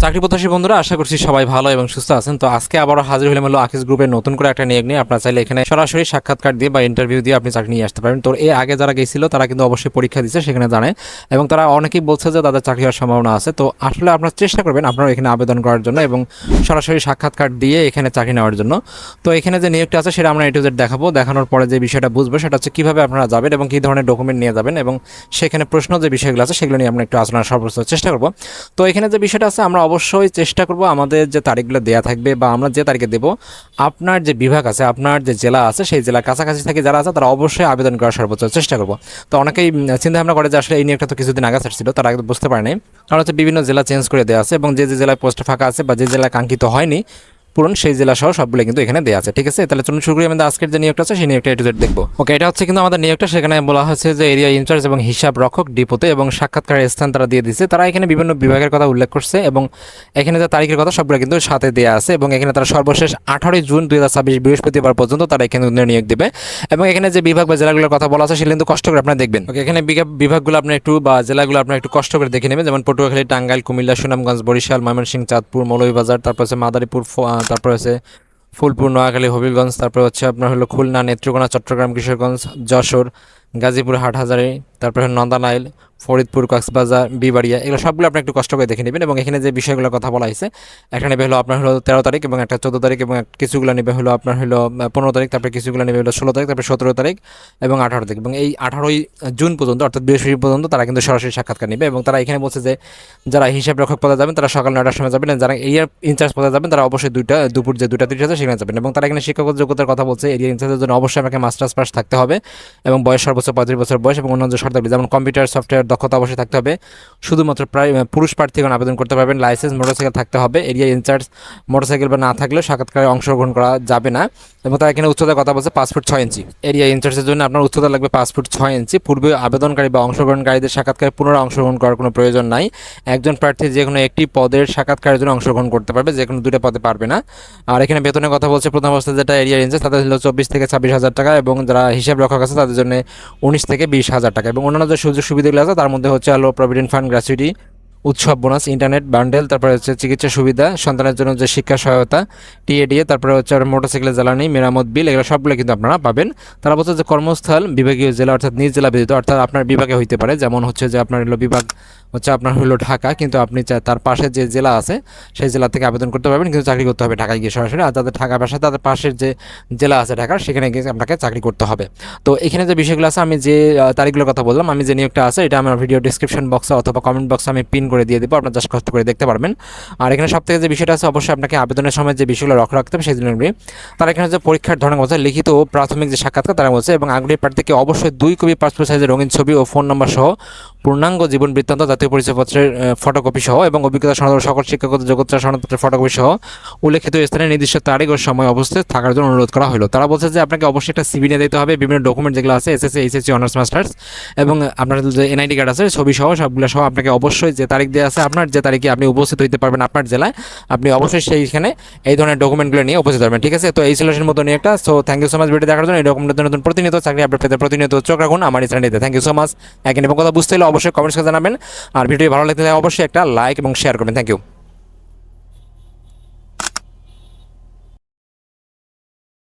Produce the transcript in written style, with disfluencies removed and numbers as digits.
চাকরি প্রত্যাশী বন্ধুরা, আশা করছি সবাই ভালো এবং সুস্থ আছেন। তো আজকে আবারও হাজির হলাম হলো আকিস গ্রুপের নতুন করে একটা নিয়োগ নিয়ে। আপনারা চাইলে এখানে সরাসরি সাক্ষাৎকার দিয়ে বা ইন্টারভিউ দিয়ে আপনি চাকরি নিয়ে আসতে পারেন। তো এর আগে যারা গেছিল তারা কিন্তু অবশ্যই পরীক্ষা দিচ্ছে, সেখানে জানে, এবং তারা অনেকেই বলছে যে তাদের চাকরি হওয়ার সম্ভাবনা আছে। তো আসলে আপনারা চেষ্টা করবেন আপনারা এখানে আবেদন করার জন্য এবং সরাসরি সাক্ষাৎকার দিয়ে এখানে চাকরি নেওয়ার জন্য। তো এখানে যে নিয়োগটা আছে সেটা আমরা A to Z দেখাবো। দেখানোর পরে যে বিষয়টা বুঝবো সেটা হচ্ছে কীভাবে আপনারা যাবেন এবং কী ধরনের ডকুমেন্ট নিয়ে যাবেন, এবং সেখানে প্রশ্ন যে বিষয়গুলো আছে সেগুলো নিয়ে আমরা একটু আলোচনার সর্বোচ্চ চেষ্টা করবো। তো এখানে যে বিষয়টা আছে আমরা অবশ্যই চেষ্টা করব আমাদের যে তারিখগুলো দেওয়া থাকবে বা আমরা যে তারিখে দেবো, আপনার যে বিভাগ আছে, আপনার যে জেলা আছে, সেই জেলার কাছাকাছি থেকে যারা আছে তারা অবশ্যই আবেদন করার সর্বোচ্চ চেষ্টা করব। তো অনেকেই চিন্তা ভাবনা করে যে আসলে এই নিয়োগটা তো কিছুদিন আগে ছাড়ছিল, তারা কিন্তু বুঝতে পারেনি, কারণ হচ্ছে বিভিন্ন জেলা চেঞ্জ করে দেওয়া আছে এবং যে যে জেলায় পোস্ট ফাঁকা আছে বা যে জেলায় কাঙ্ক্ষিত হয়নি পূরণ, সেই জেলা সহ সবগুলো কিন্তু এখানে দেওয়া আছে। ঠিক আছে, তাহলে চলুন শুরু করি আমাদের আজকের যে নিয়োগটা আছে সেই নিয়োগটা A to Z দেখবো। ওকে, এটা হচ্ছে কিন্তু আমাদের নিয়োগটা। সেখানে বলা হয়েছে যে এরিয়া ইনচার্জ এবং হিসাব রক্ষক ডিপোতে, এবং সাক্ষাৎকারের স্থান তারা দিয়ে দিচ্ছে। তারা এখানে বিভিন্ন বিভাগের কথা উল্লেখ করছে এবং এখানে যে তারিখের কথা সবগুলো কিন্তু সাথে দেওয়া আছে, এবং এখানে তারা সর্বশেষ 18 জুন 2026 বৃহস্পতিবার পর্যন্ত তারা এখানে নিয়োগ দেবে। এবং এখানে যে বিভাগ বা জেলাগুলোর কথা বলা আছে সেগুলো কিন্তু কষ্ট করে আপনারা দেখবেন। ওকে, এখানে বিভাগগুলো আপনি একটু বা জেলাগুলো আপনারা একটু কষ্ট করে দেখে নেবেন, যেমন পটুয়াখালী, টাঙ্গাইল, কুমিল্লা, সুনামগঞ্জ, বরিশাল, ময়মনসিংহ, চাঁদপুর, মৌলভীবাজার, তারপর হচ্ছে মাদারীপুর, তারপর হচ্ছে ফুলপুর, নোয়াখালী, হবিগঞ্জ, তারপর হচ্ছে আপনার হলো খুলনা, নেত্রকোনা, চট্টগ্রাম, কিশোরগঞ্জ, যশোর, গাজীপুর, হাটহাজারী, তারপরে নন্দাইল, ফরিদপুর, কক্সবাজার, বিবাড়িয়া, এগুলো সবগুলো আপনি একটু কষ্ট করে দেখে নেবেন। এবং এখানে যে বিষয়গুলোর কথা বলা হয়েছে, একটা নেবে হলো আপনার হলো 13 তারিখ এবং একটা 14 তারিখ, এবং কিছুগুলো নেবে হলো আপনার হলো 15 তারিখ, তারপরে কিছুগুলো নেবে হলো 16 তারিখ, তারপরে 17 তারিখ এবং 18 তারিখ। এবং এই 18 জুন পর্যন্ত অর্থাৎ বৃহস্পতিবার পর্যন্ত তারা কিন্তু সরাসরি সাক্ষাৎকার নেবে। এবং তারা এখানে বলছে যে যারা হিসাব রক্ষক পদে যাবেন তারা সকাল 9টার সময় যাবেন, যারা এরিয়া ইনচার্জ পদে যাবেন তারা অবশ্যই দুপুর যে 2টা 30 আছে সেখানে যাবেন। এবং তারা এখানে শিক্ষাগত যোগ্যতার কথা বলছে। এরিয়া ইনচার্জের জন্য অবশ্যই আমাকে মাস্টার্স পাস থাকতে হবে এবং বয়স সর্বোচ্চ 35 বছর বয়স, এবং অন্যান্য শর্তাবলী যেমন কম্পিউটার সফটওয়্যার দক্ষতা অবশ্যই থাকতে হবে। শুধুমাত্র প্রায় পুরুষ প্রার্থীগণ আবেদন করতে পারবেন। লাইসেন্স মোটরসাইকেল থাকতে হবে। এরিয়া ইনচার্জ মোটরসাইকেল বা না থাকলেও সাক্ষাৎকারে অংশগ্রহণ করা যাবে না। এবং তারা এখানে উচ্চতার কথা বলছে 5 ফুট 6 ইঞ্চি। এরিয়া ইনচার্জের জন্য আপনার উচ্চতা লাগবে 5 ফুট 6 ইঞ্চি। পূর্বে আবেদনকারী বা অংশগ্রহণকারীদের সাক্ষাৎকারে পুনরায় অংশগ্রহণ করার কোনো প্রয়োজন নাই। একজন প্রার্থী যে কোনো একটি পদের সাক্ষাৎকারের জন্য অংশগ্রহণ করতে পারবে, যে কোনো 2টা পদে পারবে না। আর এখানে বেতনের কথা বলছে প্রথম অবস্থায় যেটা এরিয়া ইনচার্জ তাদের হলো 24 থেকে 26,000 টাকা, এবং যারা হিসাব রক্ষক আছে তাদের জন্য 19 থেকে 20,000 টাকা। এবং অন্যান্য যে সুযোগ সুবিধাগুলো আছে তার মধ্যে হচ্ছে হলো প্রভিডেন্ট ফান্ড, গ্র্যাচুইটি, উৎসব বোনাস, ইন্টারনেট বান্ডেল, তারপরে হচ্ছে চিকিৎসা সুবিধা, সন্তানের জন্য যে শিক্ষা সহায়তা, টিএডিএ, তারপরে হচ্ছে মোটরসাইকেলের জ্বালানি, মেরামত বিল, এগুলো সবগুলো কিন্তু আপনারা পাবেন। তারা বলছে যে কর্মস্থল বিভাগীয় জেলা অর্থাৎ নিজ জেলা ব্যতীত, অর্থাৎ আপনার বিভাগে হইতে পারে, যেমন হচ্ছে যে আপনার হলো বিভাগ হচ্ছে আপনার হলো ঢাকা, কিন্তু আপনি তার পাশে যে জেলা আছে সেই জেলা থেকে আবেদন করতে পারবেন, কিন্তু চাকরি করতে হবে ঢাকায় গিয়ে সরাসরি। আর যাদের ঢাকা বাসা তাদের পাশের যে জেলা আছে ঢাকার, সেখানে গিয়ে আপনাকে চাকরি করতে হবে। তো এখানে যে বিষয়গুলো আছে, আমি যে তারিখগুলোর কথা বললাম, আমি যে নিয়োগটা আছে এটা আমার ভিডিও ডিসক্রিপশন বক্সে অথবা কমেন্ট বক্সে আমি পিন করে দিয়ে দেবো, আপনার জাস্ট কষ্ট করে দেখতে পারবেন। আর এখানে সব থেকে যে বিষয়টা আছে, অবশ্যই আপনাকে আবেদনের সময় যে বিষয়গুলো লক্ষ্য রাখতে হবে সেই জন্য তারা এখানে যে পরীক্ষার ধরনের বলছে লিখিত ও প্রাথমিক যে সাক্ষাৎকার তারা বলছে, এবং আগ্রহী প্রার্থীকে অবশ্যই 2 কপি পাসপোর্ট সাইজের রঙিন ছবি ও ফোন নম্বর সহ পূর্ণাঙ্গ জীবন বৃত্তান্ত, জাতীয় পরিচয়পত্রের ফটোকপি সহ এবং অভিজ্ঞতা সনদ, সকল শিক্ষাগত যোগ্যতা সনদপত্রের ফটোকপি সহ উল্লেখিত স্থানে নির্দিষ্ট তারিখ ও সময় অবস্থায় থাকার জন্য অনুরোধ করা হলো। তারা বলছে যে আপনাকে অবশ্যই একটা সিভি নিয়ে দিতে হবে, বিভিন্ন ডকুমেন্ট যেগুলো আছে এসএসসি, এইচএসসি, অনার্স, মাস্টার্স, এবং আপনার যে এনআইডি কার্ড আছে ছবি সহ সবগুলো সহ আপনাকে অবশ্যই যে তারিখ দেওয়া আছে আপনার যে তারিখে আপনি উপস্থিত হইতে পারবেন আপনার জেলায়, আপনি অবশ্যই সেইখানে এই ধরনের ডকুমেন্টগুলো নিয়ে উপস্থিত হবেন। ঠিক আছে, তো এই সলিউশন মতো নিয়ে একটা। So thank you so much video দেখার জন্য। এই ডকুমেন্টের নতুন প্রতিনিয়ত চাকরি আপডেট পেতে প্রতিনিয়ত চোখ রাখুন আমার এই চ্যানেলটিতে। Thank you so much. এবং কথা বুঝতে হলে অবশ্যই কমেন্টস করে জানাবেন, আর ভিডিও ভালো লাগলে অবশ্যই একটা লাইক এবং শেয়ার করবেন। Thank you.